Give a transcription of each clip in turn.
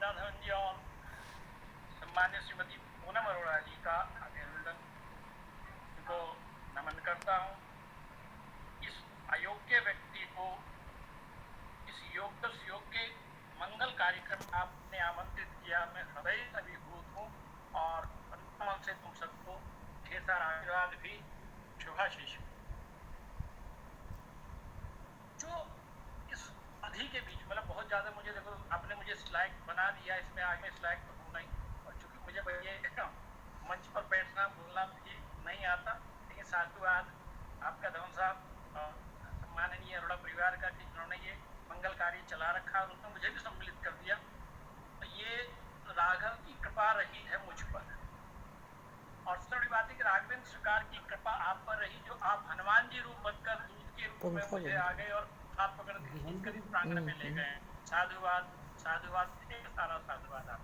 राधावन जी और सम्मान्य श्रीमती पूनम अरोड़ा जी का अभिनंदन को नमन करता हूँ। इस अयोग्य व्यक्ति को इस योग्य मंगल कार्यक्रम में आपने आमंत्रित किया, मैं हृदय से अभिभूत हूँ और मन से तुम सबको ढेर सारा आशीर्वाद भी, शुभाशीष। जो इस अवधि के बीच मतलब बहुत ज्यादा मुझे देखो, आपने मुझे स्लाइड बना दिया, इसमें आज मैं स्लाइड पर हूँ नहीं, और चूंकि मुझे ये मंच पर बैठना बोलना भी नहीं आता, लेकिन साधुवाद आपका धवन साहब और सम्माननीय अरोड़ा परिवार का कि जिन्होंने ये मंगल कार्य चला रखा और उसने मुझे भी सम्मिलित कर दिया। ये राघव की कृपा रही है मुझ पर, और सबसे बड़ी बात है कि राघवेंद्र सरकार की कृपा आप पर रही, जो आप हनुमान जी रूप बनकर दूध के रूप में मुझे आ गए और हाथ पकड़ के खींचकर इस प्रांगण में ले गए। साधुवाद, साधुवाद, ढेर सारा साधुवाद आप।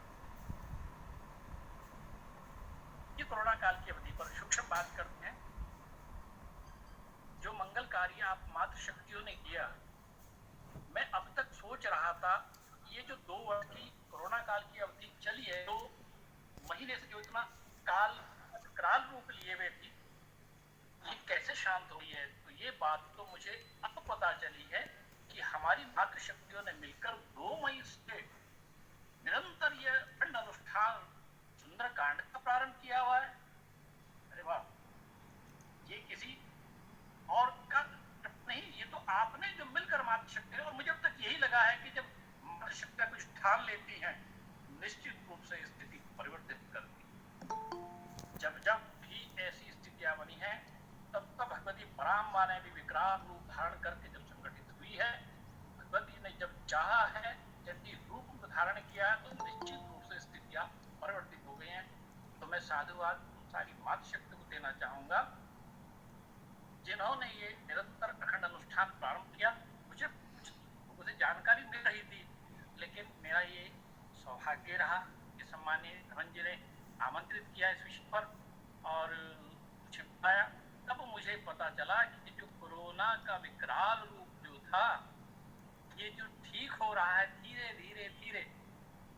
ये कोरोना काल की अवधि पर सूक्ष्म बात करते हैं। जो मंगल कार्य आप मातृ शक्तियों ने किया, मैं अब तक सोच रहा था ये जो 2 वर्ष की कोरोना काल की अवधि चली है, 2 महीने से जो इतना काल रूप लिए हुए थी, ये कैसे शांत हुई है। तो ये बात तो मुझे अब पता चली है कि हमारी मातृ शक्तियों ने मिलकर 2 मई से निरंतर ये अखंड अनुष्ठान सुंदरकांड का प्रारंभ किया हुआ है। अरे वाह, ये किसी और का नहीं, ये तो आपने जो मिलकर मातृ शक्ति, और मुझे अब तक यही लगा है कि जब मातृ शक्ति कुछ ठान लेती है, निश्चित रूप से स्थिति परिवर्तित करती है। जब जब भी ऐसी स्थितियां बनी है, तब तब भगवती पराम्बा ने भी विकराल रूप धारण करके जब संगठित हुई है, भगवती ने जब चाहा है, यदि रूप धारण किया है, तो निश्चित रूप से स्थितियां परिवर्तित हो गई हैं। तो मैं साधुवाद सारी मातृ शक्ति को देना चाहूंगा, जिन्होंने ये निरंतर अखंड अनुष्ठान प्रारंभ किया। मुझे जानकारी मिल रही थी, लेकिन मेरा ये सौभाग्य रहा कि सम्मानीय धवन जी ने आमंत्रित किया इस विषय पर और मुझे बताया। तब मुझे पता चला कि जो कोरोना का विकराल रूप जो था, ये जो ठीक हो रहा है धीरे धीरे धीरे,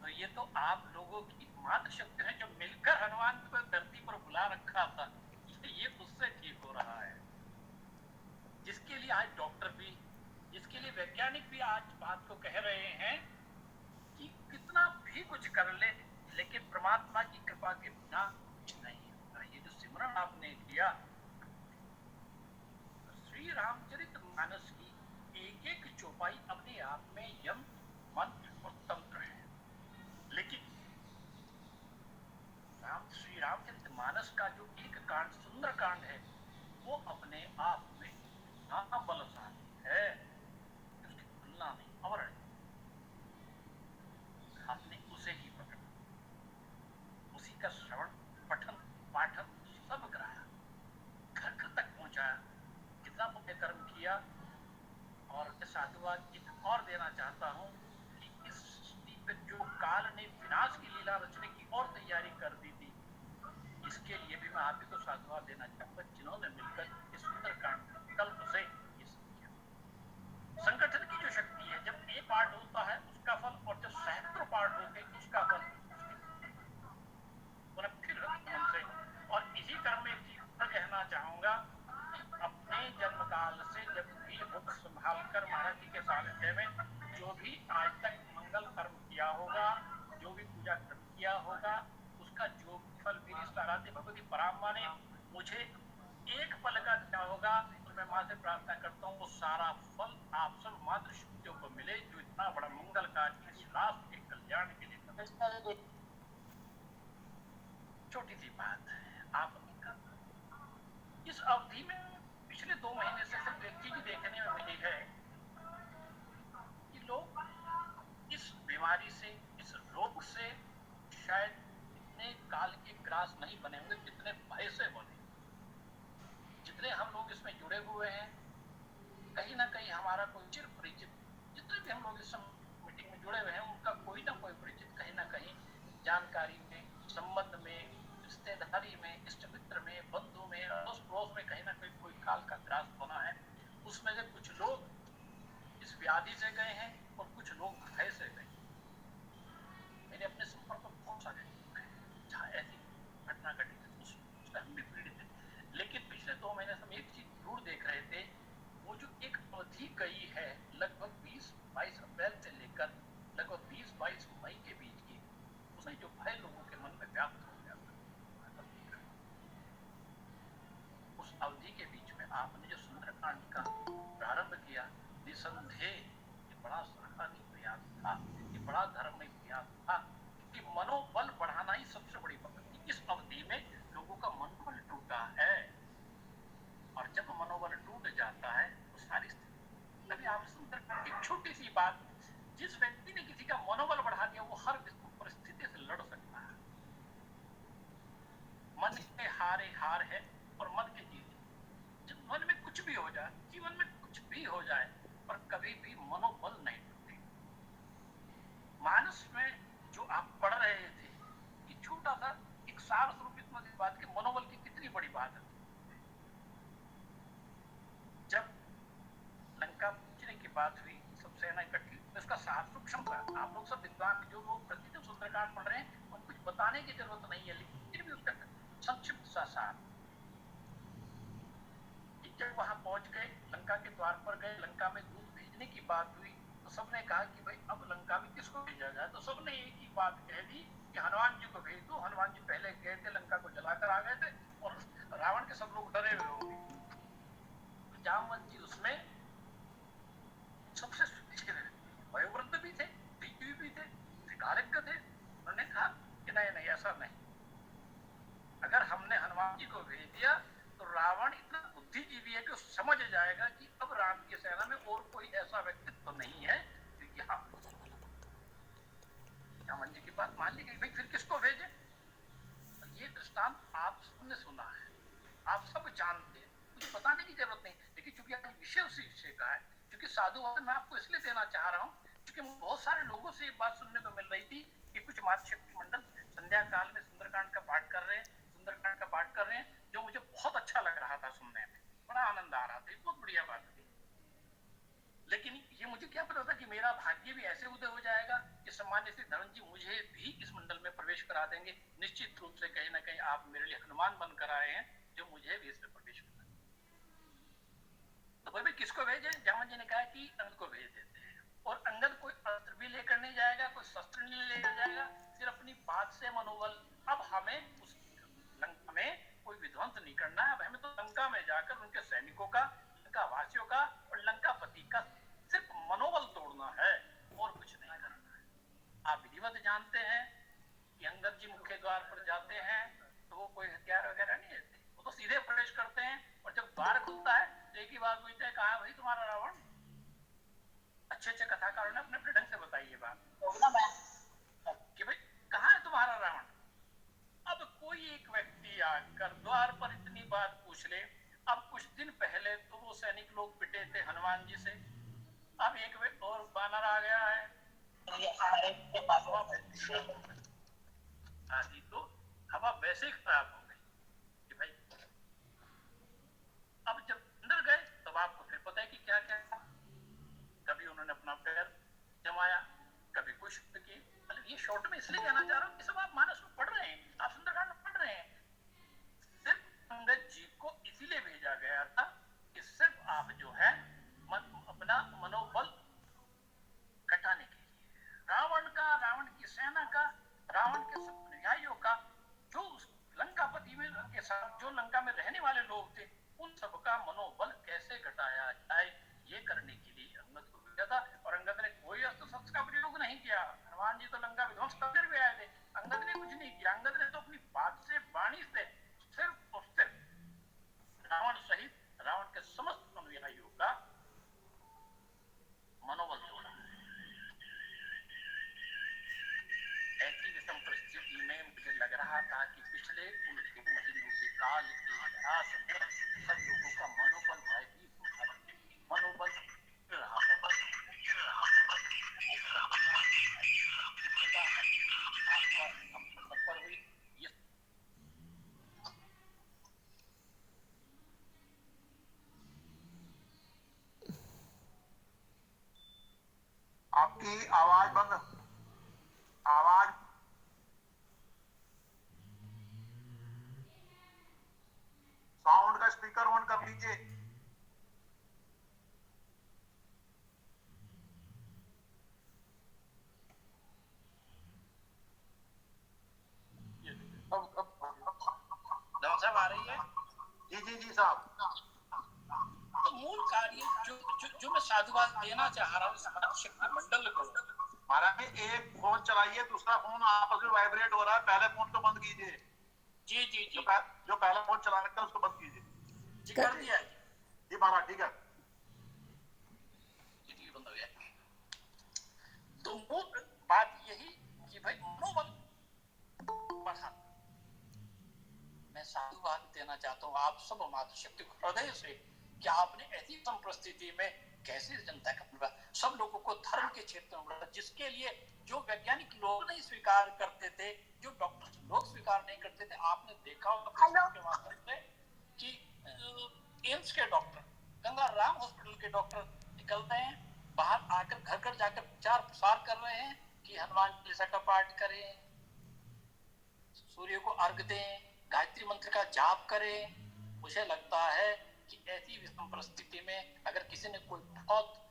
तो ये तो आप लोगों की मातृ शक्ति है जो मिलकर हनुमान को धरती पर बुला रखा था, ये उससे ठीक हो रहा है। जिसके लिए आज डॉक्टर भी, जिसके लिए वैज्ञानिक भी आज बात को कह रहे हैं कि कितना भी कुछ कर ले, लेकिन परमात्मा की कृपा के बिना कुछ नहीं होता। ये जो सिमरन आपने किया, श्री रामचरितमानस की एक एक चौपाई अपने आप में यम मंत्र और तंत्र है, लेकिन श्री रामचरितमानस का जो एक कांड सुंदर कांड है, वो अपने आप में इतना बलशाली है, उसकी तुलना नहीं। और आपने उसे ही पकड़ा, उसी का श्रवण पठन पाठन सब कराया, घर घर तक पहुंचाया, कितना पुण्य कर्म किया। और साधुवाद एक और देना चाहता हूं कि इस जो काल ने विनाश की लीला रचने की और तैयारी कर दी थी, इसके लिए भी मैं आप ही को साधुवाद देना चाहूंगा, जिन्होंने मिलकर इस सुंदरकांड कल्प से ये सब किया। संगठन की जो शक्ति है, जब एक पार्ट होता है उसका फल, और जब सहस्त्रों पार्ट होते उसका फल फिर से। और इसी क्रम में एक चीज कहना चाहूंगा, अपने जन्म काल से जब भी मुख संभाल कर महाराज जी के सानिध्य में जो भी आज तक मंगल कर्म किया होगा, जो भी पूजा कर्म किया होगा, उसका जो फल मेरी आराध्य भगवती पराम्बा ने मुझे एक पल का दिया होगा, तो मैं मां से प्रार्थना करता हूँ वो सारा फल आप सब मातृ शक्तियों को मिले, जो इतना बड़ा मंगल कार्य इस राष्ट्र के कल्याण के लिए। छोटी सी बात है, आप इस अवधि में पिछले 2 महीने से सिर्फ एक चीज देखने में मिली है कि लोग इस बीमारी से, इस रोग से शायद इतने काल के ग्रास नहीं बने होंगे जितने भय से बने। जितने हम लोग इसमें जुड़े हुए हैं, कहीं ना कहीं हमारा कोई चिर परिचित, जितने भी हम लोग इस मीटिंग में जुड़े हुए हैं, उनका कोई ना कोई परिचित कहीं ना कहीं जानकारी में, संबंध में, रिश्तेदारी में, इष्ट मित्र में, बंधु में, अड़ोस पड़ोस में कहीं ना कहीं कोई काल का ग्रास बना है। उसमें से कुछ लोग इस व्याधि से गए हैं और कुछ लोग भय से गए। मैंने 22 मई के बीच की, उसने जो भय लोगों के मन में व्याप्त हो गया था, उस अवधि के बीच में आपने जो सुंदरकांड का प्रारंभ किया, निसंदेह ये बड़ा सराहनीय प्रयास था, ये बड़ा धर्ममय प्रयास था कि मनोबल बढ़ाना ही सबसे बड़ी बात थी। इस अवधि में लोगों का मनोबल टूटा है, और जब मनोबल टूट जाता है तो सारी स्थिति, तभी आप सुंदरकांड एक छोटी सी बात, जिस व्यक्ति ने किसी का मनोबल बढ़ा दिया वो हर परिस्थिति से लड़ सकता है। मन के हारे हार है और मन के जीत। जब मन में कुछ भी हो जाए, जीवन में कुछ भी हो जाए, पर कभी भी मनोबल नहीं टूटे। मानस में जो आप पढ़ रहे थे कि छोटा सा एक सार स्वरूप इतना बात की मनोबल की कितनी बड़ी बात है। जब लंका पहुंचने की बात हुई, सब सेना इकट्ठी, इसका सार सूक्ष्म था। आप लोग सब विद्वान जो लोग प्रतिदिन सुंदरकांड पढ़ रहे हैं उनको कुछ बताने की जरूरत नहीं है, लेकिन फिर भी उसका संक्षिप्त सा सार। जब वहां पहुंच गए, लंका के द्वार पर गए, लंका में दूध भेजने की बात हुई तो सबने कहा कि भाई अब लंका में किसको भेजा जाए, तो सबने एक ही बात कह दी कि हनुमान जी को भेज दो। हनुमान जी पहले गए थे, लंका को जलाकर आ गए थे और रावण के सब लोग डरे हुए होंगे। तो जामवंत जी उसमें सबसे वयोवृद्ध भी थे, बीवी भी थे, धिकारिज्ञ थे। उन्होंने कहा कि नहीं नहीं ऐसा नहीं, अगर हमने हनुमान जी को भेज दिया तो रावण इतना बुद्धिजीवी है कि समझ जाएगा कि अब राम की सेना में और कोई ऐसा व्यक्तित्व तो नहीं है क्योंकि हाँ, हनुमान जी की बात मान ली गई। भाई फिर किसको भेजे? ये दृष्टांत आप सबने सुना है, आप सब जानते हैं, मुझे बताने की जरूरत नहीं। लेकिन चूंकि आज विषय उसी विषय का है, क्योंकि साधुवाद मैं आपको इसलिए देना चाह रहा हूँ क्योंकि बहुत सारे लोगों से एक बात सुनने को मिल रही थी कि कुछ मातृशक्ति मंडल संध्या काल में सुंदरकांड का पाठ कर रहे हैं, सुंदरकांड का पाठ कर रहे हैं, जो मुझे बहुत अच्छा लग रहा था सुनने में, बड़ा आनंद आ रहा था, बहुत बढ़िया बात थी। लेकिन ये मुझे क्या पता था कि मेरा भाग्य भी ऐसे उदय हो जाएगा कि सम्मान्य श्री धर्म जी मुझे भी इस मंडल में प्रवेश करा देंगे। निश्चित रूप से कहीं ना कहीं आप मेरे लिए हनुमान बनकर आए हैं जो मुझे भी इसमें प्रवेश करा। तो भाई किसको भेजे? जामवंत जी ने कहा कि अंगद को भेज देते हैं, और अंगद कोई अस्त्र भी लेकर नहीं जाएगा, कोई शस्त्र नहीं लेकर जाएगा, सिर्फ अपनी बात से मनोबल। अब हमें उस लंका में कोई विध्वंस नहीं करना है, अब हमें तो लंका में जाकर उनके सैनिकों का, लंका वासियों का और लंकापति का सिर्फ मनोबल तोड़ना है और कुछ नहीं करना है। आप विधिवत जानते हैं कि अंगद जी मुख्य द्वार पर जाते हैं तो वो कोई हथियार वगैरह नहीं लेते, वो तो सीधे प्रवेश करते हैं, और जब द्वार खुलता है तो एक ही बात पूछते हैं, कहाँ है भाई तुम्हारा रावण? अच्छे अच्छे कथाकारों ने अपने ढंग से बताई ये बात कि भाई कहाँ है तुम्हारा रावण। अब कोई एक व्यक्ति आकर द्वार पर इतनी बात पूछ ले। अब कुछ दिन पहले तो वो सैनिक लोग पिटे थे हनुमान जी से, अब एक व्यक्ति और बानर आ गया है, आदि तो हवा वैसे ही खराब हो गई कि भाई अब जब अंदर गए तब आपको फिर पता है कि क्या क्या, कभी उन्होंने अपना पैर जमाया, कभी कुछ की। ये शॉर्ट में इसलिए कहना चाह रहा हूँ कि सब आप मानस में पढ़ रहे हैं, आप सुंदरकांड में पढ़ रहे हैं। सिर्फ अंगद जी को इसीलिए भेजा गया था कि सिर्फ आप जो है अपना मनोबल घटाने के लिए रावण का, रावण की सेना का, रावण के सब अनुयायियों का, जो लंकापति में के साथ जो लंका में रहने वाले लोग थे, उन सबका मनोबल कैसे घटाया जाए, ये करने के लिए अंगद को भेजा था। और अंगद ने कोई अस्त्र शस्त्र का प्रयोग नहीं किया। हनुमान जी तो लंका विध्वंस करके भी आए थे, अंगद ने कुछ नहीं किया। अंगद ने तो अपनी बात से, वाणी से सिर्फ और सिर्फ रावण सहित रावण के समस्त अनुयायियों का मनोबल तोड़ा। ऐसी विषम परिस्थिति में मुझे लग रहा था कि पिछले उन 2 महीनों के काल के इतिहास में सब लोगों का मनोबल भयभीत होता है, मनोबल रहा है। आपकी आवाज बंद, आवाज साउंड का स्पीकर ऑन कर लीजिए। साधुवाद देना चाह रहा हूँ इस मातृशक्ति मंडल को। महाराज एक फोन चलाइए, दूसरा फोन आपस में वाइब्रेट हो रहा है, पहले फोन को बंद कीजिए। जी जी जी जो पहला फोन चला रखा है उसको बंद कीजिए। जी कर दिया है जी महाराज ठीक है। जी बंद हो गया। तो मूल बात यही कि भाई मनोबल बढ़ा। मैं साधुवाद देना चाहता हूँ आप सब मातृशक्ति को हृदय से कि आपने ऐसी परिस्थिति में कैसे जनता का सब लोगों को धर्म के क्षेत्र में, जिसके लिए जो वैज्ञानिक लोग नहीं स्वीकार करते थे, जो डॉक्टर लोग स्वीकार नहीं करते थे, आपने देखा होगा के माध्यम से कि एम्स के डॉक्टर, गंगा राम हॉस्पिटल के डॉक्टर निकलते हैं बाहर आकर घर घर जाकर प्रचार प्रसार कर रहे हैं कि हनुमान चालीसा का पाठ करें, सूर्य को अर्घ दें, गायत्री मंत्र का जाप करें। मुझे लगता है कि ऐसी विषम परिस्थिति में अगर किसी ने कोई बहुत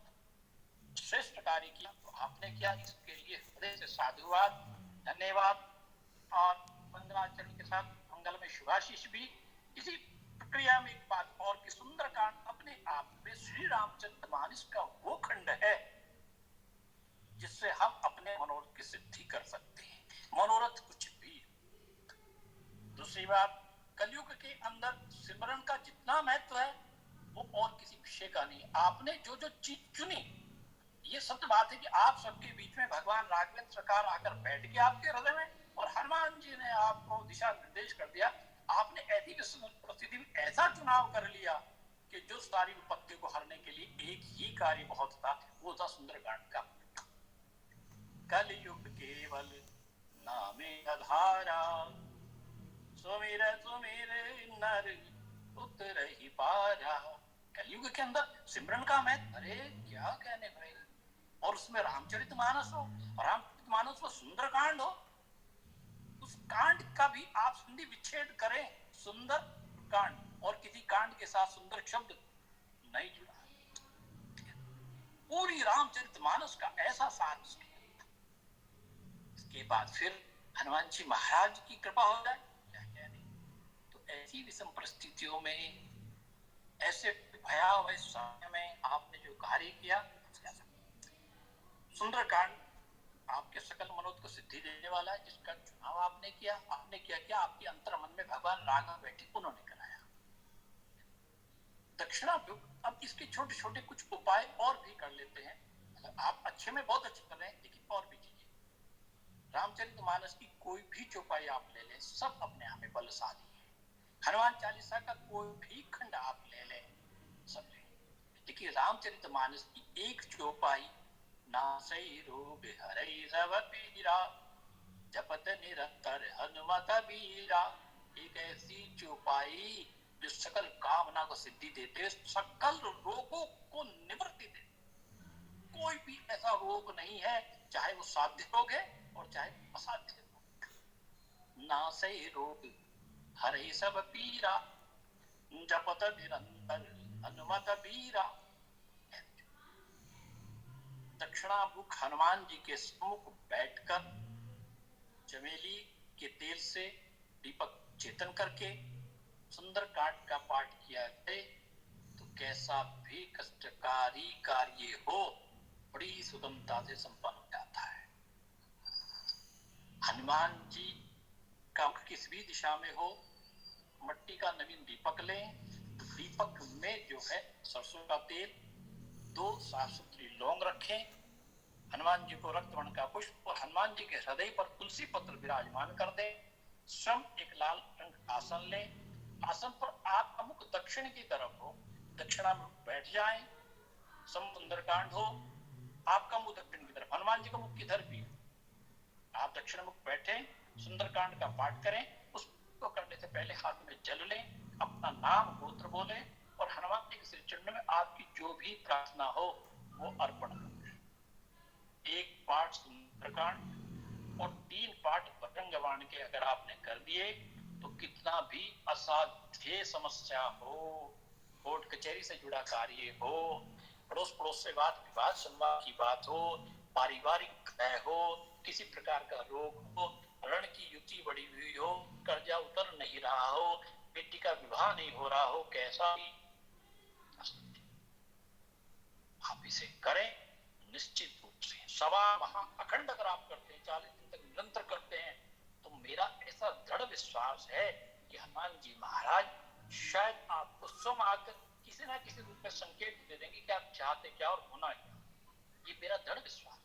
श्रेष्ठ कार्य किया तो आपने किया, इसके लिए हृदय से साधुवाद, धन्यवाद। और मंगलाचरण के साथ मंगल में शुभाशीष भी। इसी प्रक्रिया में एक बात और कि सुंदरकांड अपने आप में श्री रामचरितमानस का वो खंड है जिससे हम अपने मनोरथ की सिद्धि कर सकते हैं, मनोरथ कुछ भी। दूसरी बात, कलयुग के अंदर सिमरन का जितना महत्व है वो और किसी विषय का नहीं। आपने जो जो चीज चुनी, ये सत्य बात है कि आप सबके बीच में भगवान राघवेंद्र सरकार आकर बैठ गए आपके हृदय में और हनुमान जी ने आपको दिशा निर्देश कर दिया। आपने ऐसी परिस्थिति में ऐसा चुनाव कर लिया कि जो सारी विपत्ति को हरने के लिए एक ही कार्य बहुत था, वो था सुंदरकांड का। कलयुग केवल नामे आधारा, सुमिर सुमिर नर उतरहि पारा। कलयुग के अंदर सिमरन का महत्व, अरे क्या कहने भाई। और उसमें रामचरितमानस हो, रामचरितमानस में सुंदरकांड हो, उस कांड का भी आप संधि विच्छेद करें, सुंदर कांड, और किसी कांड के साथ सुंदर शब्द नहीं जुड़ा। पूरी रामचरितमानस का ऐसा साथ उसके। इसके बाद फिर हनुमान जी महाराज की कृपा हो जाए, तो ऐसी विषम परिस्थितियों में, ऐसे भयावह समय में आपने जो कार्य किया, सुंदरकांड आपके सकल मनोरथ को सिद्धि देने वाला है, जिसका चुनाव आपने किया। आपने क्या आपके अंतर मन में भगवान राघव बैठे, उन्होंने कराया। दक्षिणा, अब इसके छोटे छोटे कुछ उपाय और भी कर लेते हैं। आप अच्छे में बहुत अच्छे कर रहे हैं, लेकिन और भी कीजिए। रामचरितमानस की कोई भी चौपाई आप ले लें, सब अपने आप में बलशाली है। हनुमान चालीसा का कोई भी खंड आप ले लें, सब ले। लेकिन रामचरितमानस की एक चौपाई, नासै रोग हरै सब पीरा, जपत निरंतर हनुमत बीरा, एक ऐसी चौपाई जो सकल कामना को सिद्धि देते, सकल रोगों को निवृत्ति दे। कोई भी ऐसा रोग नहीं है, चाहे वो साध्य रोग है और चाहे असाध्य रोग। नासै रोग हरै सब पीरा, जपत निरंतर हनुमत बीरा। दक्षिणामुख हनुमान जी के सम्मुख बैठकर चमेली के तेल से दीपक चेतन करके सुंदरकांड का पाठ किया जाए तो कैसा भी कष्टकारी कार्य हो, बड़ी सुगमता से संपन्न हो जाता है। हनुमान जी का मुख किस भी दिशा में हो, मट्टी का नवीन दीपक लें, दीपक में जो है सरसों का तेल, 2 साफ सुथरी लौंग रखें, हनुमान जी को रक्त वर्ण का पुष्प और हनुमान जी के हृदय पर तुलसी पत्र विराजमान कर दें। स्वयं एक लाल रंग आसन लें, आसन पर आपका मुख दक्षिण की तरफ हो, दक्षिणा में बैठ जाएं, सुंदरकांड हो, आपका मुख दक्षिण की तरफ, हनुमान जी का मुख किधर भी हो, आप दक्षिण मुख बैठे, सुंदरकांड का पाठ करें। उसको करने से पहले हाथ में जल लें, अपना नाम गोत्र बोले और हनुमान जी के श्री चरणों में आपकी जो भी प्रार्थना हो वो अर्पण करें। 1 पाठ सुंदरकांड और 3 पाठ बजरंगबाण के अगर आपने कर दिए तो कितना भी असाध्य समस्या हो, कोर्ट कचहरी से जुड़ा कार्य हो, पड़ोस से विवाद संवाद की बात हो, पारिवारिक कलह हो, किसी प्रकार का रोग हो, ऋण की युति बढ़ी हुई हो, कर्जा उतर नहीं रहा हो, बेटी का विवाह नहीं हो रहा हो, कैसा भी आप इसे करें निश्चित रूप से। सवा महा अखंड अगर आप करते हैं, 40 दिन तक निरंतर करते हैं, तो मेरा ऐसा दृढ़ विश्वास है कि हनुमान जी महाराज शायद आपको स्वयं आकर किसी ना किसी रूप में संकेत दे देंगे कि आप चाहते क्या और होना क्या। ये मेरा दृढ़ विश्वास।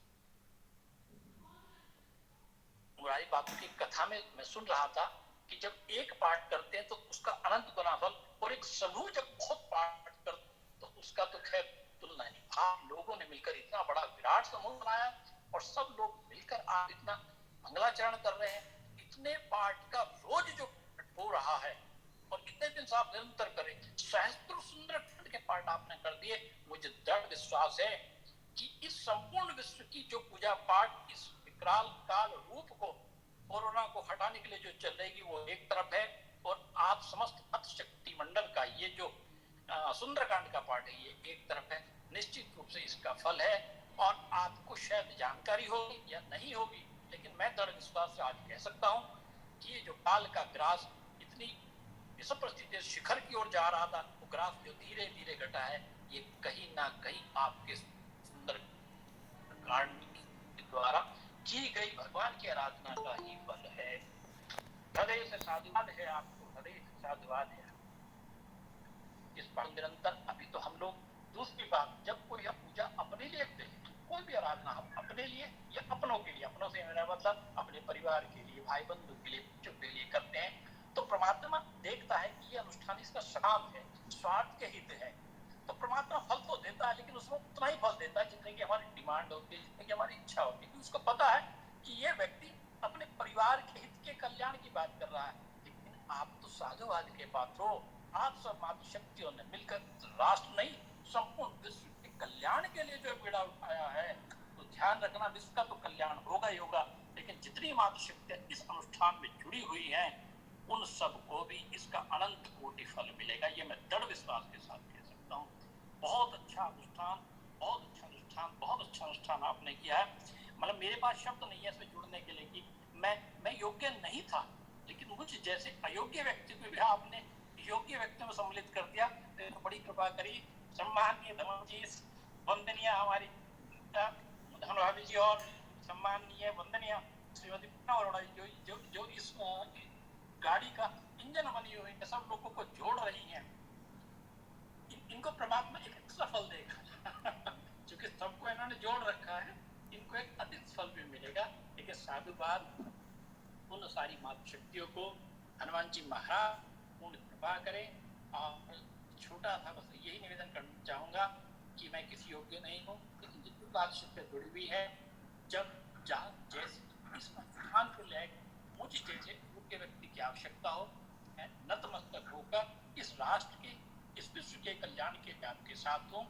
मुरारी बापू की कथा में मैं सुन रहा था कि जब एक पाठ करते हैं तो उसका अनंत गुना फल, और एक समूह जब बहुत पाठ कर तो उसका तो खैर तुलना नहीं। आप लोगों ने मिलकर इतना बड़ा विराट समूह बनाया और सब लोग मिलकर आप इतना मंगलाचरण कर रहे हैं। इतने पाठ का रोज जो हो रहा है और कितने दिन से आप निरंतर करें, सहस्त्र सुंदर खंड के पाठ आपने कर दिए। मुझे दृढ़ विश्वास है कि इस संपूर्ण विश्व की जो पूजा पाठ इस विकराल काल रूप को, कोरोना को हटाने के लिए जो चल रही वो एक तरफ है, और आप समस्त मत शक्ति मंडल का ये जो सुंदरकांड का पाठ है ये एक तरफ है। निश्चित रूप से इसका फल है, और आपको शायद जानकारी होगी या नहीं होगी, लेकिन मैं दृढ़ विश्वास से आज कह सकता हूं कि ये जो काल का ग्रास इतनी इस परिस्थिति शिखर की ओर जा रहा था, वो ग्राफ जो धीरे धीरे घटा है, ये कहीं ना कहीं आपके सुंदर कांड के द्वारा की गई भगवान की आराधना का ही फल है। हृदय से साधुवाद है आपको, हृदय से साधुवाद है। इस पर निरंतर अभी तो हम लोग, दूसरी बात, जब कोई हम पूजा अपने लिए करते हैं, कोई भी आराधना हम अपने लिए या अपनों के लिए, अपनों से मेरा मतलब अपने परिवार के लिए, भाई बंधु के लिए, बच्चों के लिए करते हैं, तो परमात्मा देखता है कि ये अनुष्ठान इसका सकाम है, स्वार्थ के हित है, तो परमात्मा फल तो देता है, लेकिन उसमें उतना ही फल देता है जितने की हमारी डिमांड होती है, जितने की हमारी इच्छा होती है। उसको पता है कि ये व्यक्ति अपने परिवार के हित के कल्याण की बात कर रहा है। लेकिन आप तो साधुवाद के पात्र हो, आप सब मातृ शक्तियों ने मिलकर राष्ट्र नहीं संपूर्ण विश्व के कल्याण के लिए जो बीड़ा उठाया है, तो ध्यान रखना विश्व का तो कल्याण होगा ही होगा, लेकिन जितनी मातृ शक्तियां इस अनुष्ठान में जुड़ी हुई हैं उन सबको भी इसका अनंत कोटि फल मिलेगा। ये मैं दृढ़ विश्वास के साथ कह सकता हूँ। बहुत अच्छा अनुष्ठान, बहुत अच्छा अनुष्ठान, बहुत अच्छा अनुष्ठान आपने किया है। मतलब मेरे पास शब्द नहीं है इसमें जुड़ने के लिए कि मैं योग्य नहीं था, लेकिन मुझे जैसे अयोग्य व्यक्ति को भी आपने योग्य व्यक्ति में सम्मिलित कर दिया, तो बड़ी कृपा करी। सम्माननीय धर्म जी, वंदनीय हमारी धनभाभी जी और सम्माननीय वंदनीय श्रीमती अरोड़ा जी, जो इस गाड़ी का इंजन बनी हुई है, सब लोगों को जोड़ रही हैं, इनको परमात्मा एक एक्स्ट्रा फल देगा क्योंकि सबको इन्होंने जोड़ रखा है, इनको एक अतिरिक्त फल भी मिलेगा। लेकिन साधुवाद उन सारी मातृ शक्तियों को हनुमान जी महाराज पूर्ण कृपा करें। और छोटा था बस यही निवेदन करना चाहूंगा कि मैं किसी योग्य नहीं हूँ, लेकिन जितनी बात शक्ति जुड़ी हुई है, जब जहाँ जैसे इस अनुष्ठान को ले मुझे जैसे योग्य व्यक्ति की आवश्यकता हो, मैं नतमस्तक होकर इस राष्ट्र के, इस विश्व के कल्याण के लिए आपके साथ हूँ।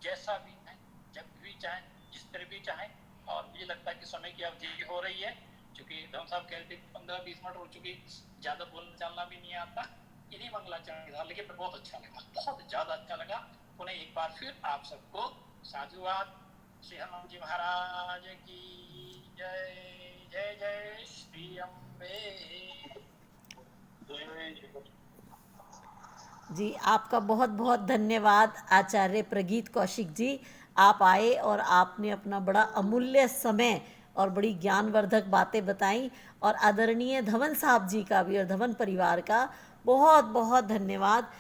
जैसा भी है, जब भी चाहें, जिस तरह भी चाहें। और मुझे लगता है कि समय की अवधि हो रही है, क्योंकि धर्म साहब कह रहे थे 15-20 मिनट हो चुकी, ज्यादा बोलना चलना भी नहीं आता, इन्हीं मंगलाचरण था, लेकिन बहुत अच्छा लगा, बहुत ज्यादा अच्छा लगा। पुनः एक बार फिर आप सबको साधुवाद। श्री हनुमान जी महाराज की जय। जय जय श्री अम्बे। जी, आपका बहुत बहुत धन्यवाद आचार्य प्रगीत कौशिक जी। आप आए और आपने अपना बड़ा अमूल्य समय और बड़ी ज्ञानवर्धक बातें बताई, और आदरणीय धवन साहब जी का भी और धवन परिवार का बहुत बहुत धन्यवाद